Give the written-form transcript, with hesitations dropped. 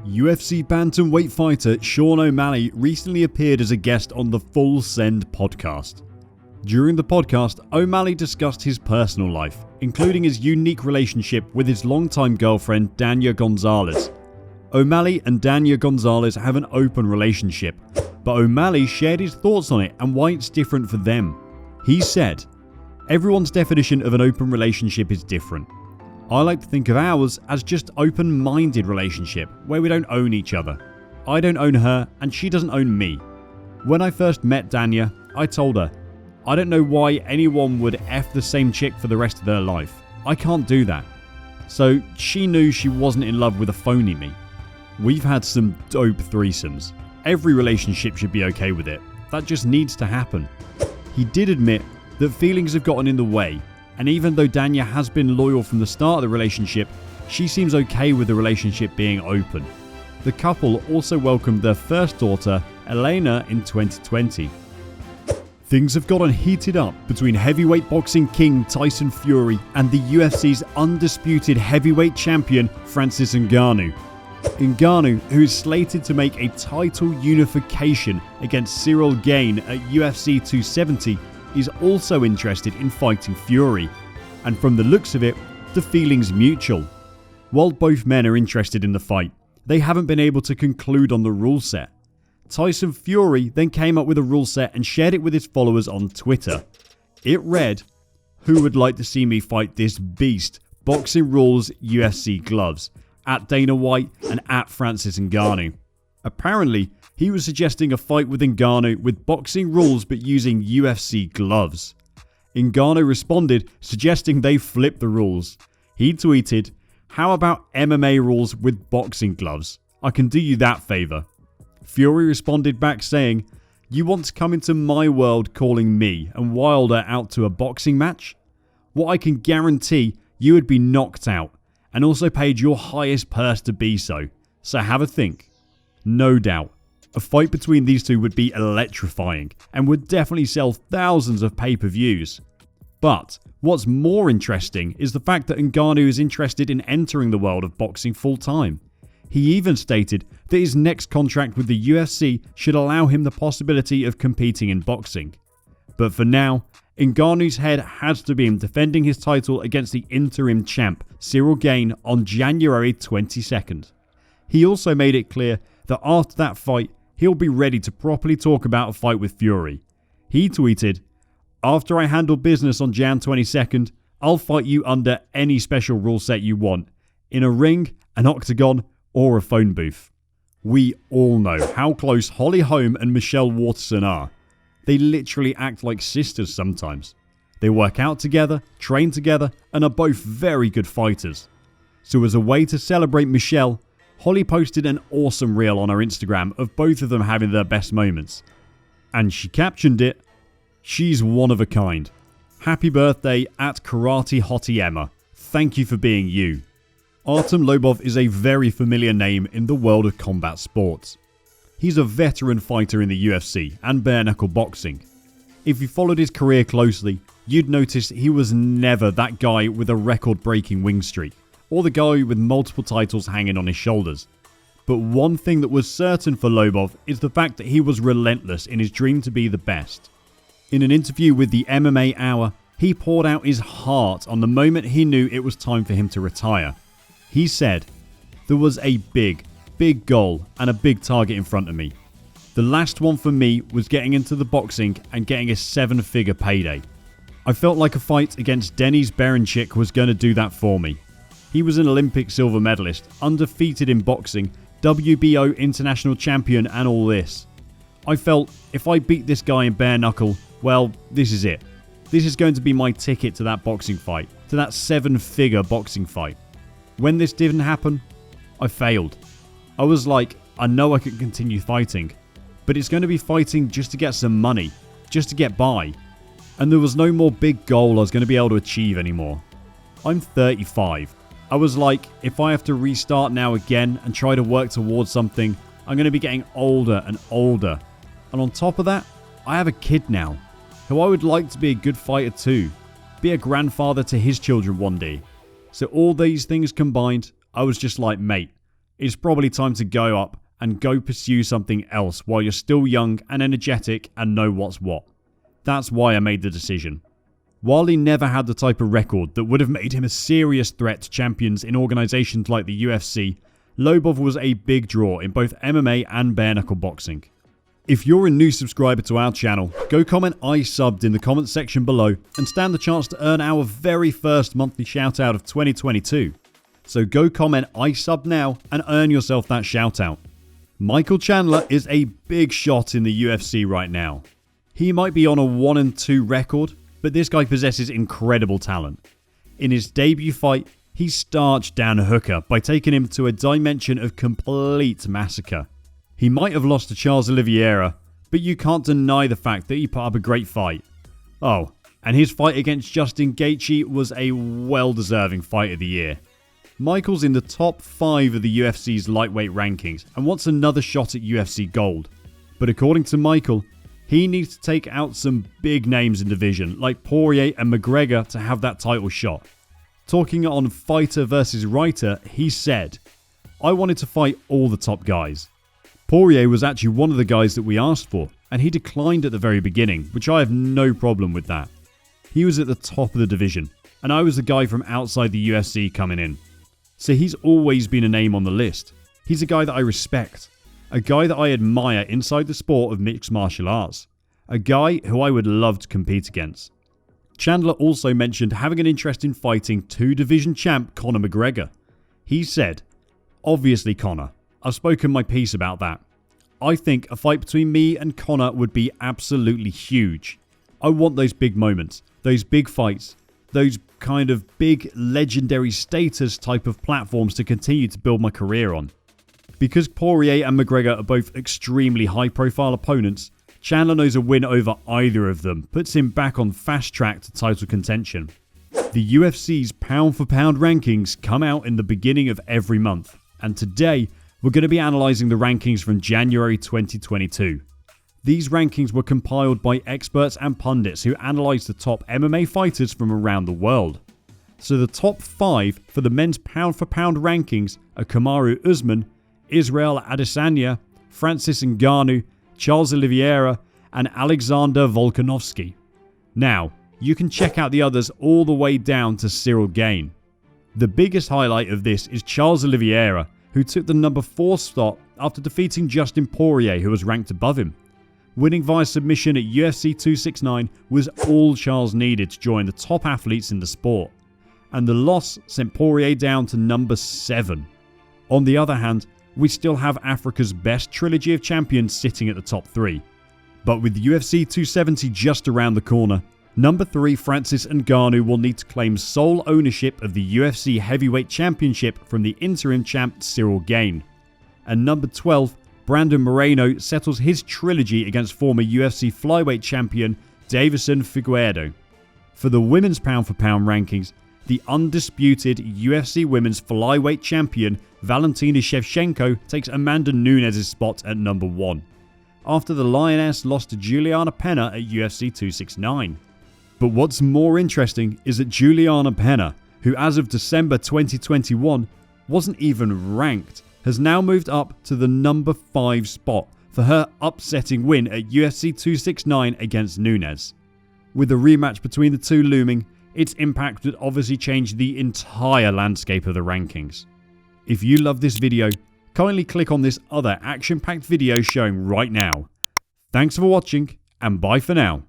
UFC bantamweight fighter Sean O'Malley recently appeared as a guest on the Full Send podcast. During the podcast, O'Malley discussed his personal life, including his unique relationship with his longtime girlfriend Dania Gonzalez. O'Malley and Dania Gonzalez have an open relationship, but O'Malley shared his thoughts on it and why it's different for them. He said, "Everyone's definition of an open relationship is different. I like to think of ours as just open-minded relationship where we don't own each other. I don't own her and she doesn't own me. When I first met Dania, I told her, I don't know why anyone would F the same chick for the rest of their life. I can't do that. So she knew she wasn't in love with a phony me. We've had some dope threesomes. Every relationship should be okay with it. That just needs to happen." He did admit that feelings have gotten in the way, and even though Dania has been loyal from the start of the relationship, she seems okay with the relationship being open. The couple also welcomed their first daughter, Elena, in 2020. Things have gotten heated up between heavyweight boxing king Tyson Fury and the UFC's undisputed heavyweight champion Francis Ngannou. Ngannou, who is slated to make a title unification against Cyril Gane at UFC 270, is also interested in fighting Fury, and from the looks of it, the feeling's mutual. While both men are interested in the fight, they haven't been able to conclude on the rule set. Tyson Fury then came up with a rule set and shared it with his followers on Twitter. It read, "Who would like to see me fight this beast? Boxing rules, UFC gloves. At Dana White and at Francis Ngannou." Apparently, he was suggesting a fight with Ngannou with boxing rules but using UFC gloves. Ngannou responded, suggesting they flip the rules. He tweeted, "How about MMA rules with boxing gloves? I can do you that favour." Fury responded back saying, "You want to come into my world calling me and Wilder out to a boxing match? What I can guarantee, you would be knocked out and also paid your highest purse to be so. So have a think." No doubt, a fight between these two would be electrifying and would definitely sell thousands of pay-per-views. But what's more interesting is the fact that Ngannou is interested in entering the world of boxing full-time. He even stated that his next contract with the UFC should allow him the possibility of competing in boxing. But for now, Ngannou's head has to be in defending his title against the interim champ Cyril Gane on January 22nd. He also made it clear that after that fight, he'll be ready to properly talk about a fight with Fury. He tweeted, "After I handle business on Jan 22nd, I'll fight you under any special rule set you want, in a ring, an octagon, or a phone booth." We all know how close Holm and Michelle Waterson are. They literally act like sisters sometimes. They work out together, train together, and are both very good fighters. So as a way to celebrate Michelle, Holly posted an awesome reel on her Instagram of both of them having their best moments. And she captioned it, "She's one of a kind. Happy birthday at Karate Hottie Emma. Thank you for being you." Artem Lobov is a very familiar name in the world of combat sports. He's a veteran fighter in the UFC and bare-knuckle boxing. If you followed his career closely, you'd notice he was never that guy with a record-breaking win streak, or the guy with multiple titles hanging on his shoulders. But one thing that was certain for Lobov is the fact that he was relentless in his dream to be the best. In an interview with the MMA Hour, he poured out his heart on the moment he knew it was time for him to retire. He said, "There was a big goal and a big target in front of me. The last one for me was getting into the boxing and getting a 7-figure payday. I felt like a fight against Denis Berenchik was going to do that for me. He was an Olympic silver medalist, undefeated in boxing, WBO international champion and all this. I felt if I beat this guy in bare knuckle, well, this is it. This is going to be my ticket to that boxing fight, to that 7-figure boxing fight. When this didn't happen, I failed. I was like, I know I can continue fighting, but it's going to be fighting just to get some money, just to get by. And there was no more big goal I was going to be able to achieve anymore. I'm 35. I was like, if I have to restart now again and try to work towards something, I'm going to be getting older and older. And on top of that, I have a kid now, who I would like to be a good fighter too, be a grandfather to his children one day. So all these things combined, I was just like, mate, it's probably time to go up and go pursue something else while you're still young and energetic and know what's what. That's why I made the decision. While he never had the type of record that would have made him a serious threat to champions in organisations like the UFC, Lobov was a big draw in both MMA and bare-knuckle boxing. If you're a new subscriber to our channel, go comment I subbed in the comment section below and stand the chance to earn our very first monthly shout out of 2022. So go comment I subbed now and earn yourself that shout out. Michael Chandler is a big shot in the UFC right now. He might be on a 1-2 record, but this guy possesses incredible talent. In his debut fight, he starched Dan Hooker by taking him to a dimension of complete massacre. He might have lost to Charles Oliveira, but you can't deny the fact that he put up a great fight. Oh, and his fight against Justin Gaethje was a well-deserving fight of the year. Michael's in the top 5 of the UFC's lightweight rankings and wants another shot at UFC gold. But according to Michael, he needs to take out some big names in division like Poirier and McGregor to have that title shot. Talking on Fighter vs. Writer, he said, "I wanted to fight all the top guys. Poirier was actually one of the guys that we asked for, and he declined at the very beginning, which I have no problem with that. He was at the top of the division, and I was the guy from outside the UFC coming in. So he's always been a name on the list. He's a guy that I respect. A guy that I admire inside the sport of mixed martial arts. A guy who I would love to compete against." Chandler also mentioned having an interest in fighting 2-division champ Conor McGregor. He said, "Obviously Conor. I've spoken my piece about that. I think a fight between me and Conor would be absolutely huge. I want those big moments, those big fights, those kind of big legendary status type of platforms to continue to build my career on." Because Poirier and McGregor are both extremely high-profile opponents, Chandler knows a win over either of them puts him back on fast track to title contention. The UFC's pound-for-pound rankings come out in the beginning of every month, and today we're going to be analysing the rankings from January 2022. These rankings were compiled by experts and pundits who analysed the top MMA fighters from around the world. So the top 5 for the men's pound-for-pound rankings are Kamaru Usman, Israel Adesanya, Francis Ngannou, Charles Oliveira, and Alexander Volkanovski. Now, you can check out the others all the way down to Cyril Gane. The biggest highlight of this is Charles Oliveira, who took the number 4 spot after defeating Justin Poirier, who was ranked above him. Winning via submission at UFC 269 was all Charles needed to join the top athletes in the sport, and the loss sent Poirier down to number 7. On the other hand, we still have Africa's best trilogy of champions sitting at the top 3. But with UFC 270 just around the corner, number 3 Francis Ngannou will need to claim sole ownership of the UFC Heavyweight Championship from the interim champ Cyril Gane. And number 12, Brandon Moreno settles his trilogy against former UFC Flyweight champion Davison Figueiredo. For the women's pound-for-pound rankings, the undisputed UFC Women's Flyweight champion Valentina Shevchenko takes Amanda Nunes' spot at number 1, after the Lioness lost to Juliana Pena at UFC 269. But what's more interesting is that Juliana Pena, who as of December 2021 wasn't even ranked, has now moved up to the number 5 spot for her upsetting win at UFC 269 against Nunes. With the rematch between the two looming, its impact would obviously change the entire landscape of the rankings. If you love this video, kindly click on this other action-packed video showing right now. Thanks for watching, and bye for now.